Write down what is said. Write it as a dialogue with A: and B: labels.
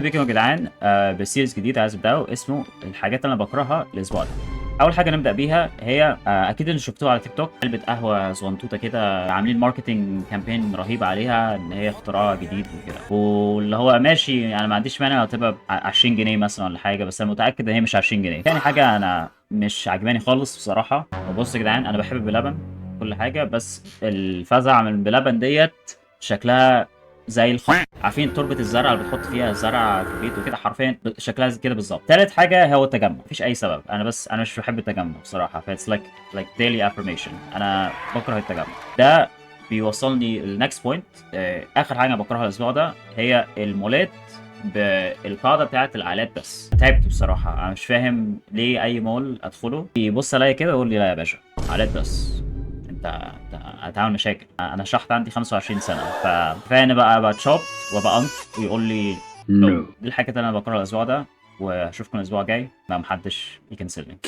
A: بيكم يا جدعان بسيريز جديد عايز ابداه اسمه الحاجات اللي انا بكرهها الاسبوع ده. اول حاجه نبدا بيها هي اكيد اللي شفتوها على تيك توك، علبه قهوه صغنطوطه كده عاملين ماركتنج كامبين رهيب عليها ان هي اختراع جديد وكده، واللي هو ماشي انا ما عنديش مانع لو تبقى ب 20 جنيه مثلا ولا حاجه، بس انا متاكد ان هي مش 20 جنيه. تاني حاجه انا مش عجباني خالص بصراحه. وبص يا جدعان انا بحب بلبن كل حاجه، بس الفزع من بلبن ديت شكلها زي عارفين تربة الزرع اللي بتحط فيها الزرع في البيت وكده، حرفيا شكلها زي كده بالظبط. تالت حاجة هو التجمع، مفيش أي سبب، أنا مش بحب التجمع بصراحة، فاتس لايك ديلي افرميشن، أنا بكره التجمع ده. بيوصلني للنكست بوينت. آخر حاجة بكرهها الأسبوع ده هي المولات بالقاعدة بتاعت الآلات. بس تعبت بصراحة، أنا مش فاهم ليه أي مول أدخله يبص عليا كده ويقول لي لا يا باشا آلات بس. انت هتعمل مشاكل. انا شحط عندي 25 سنه، فكفايه بقى بتشوب وابقى انت ويقول لي نو. دي الحاجات اللي انا بكرهها الاسبوع ده، واشوفكم الاسبوع الجاي ما محدش يكنسلني.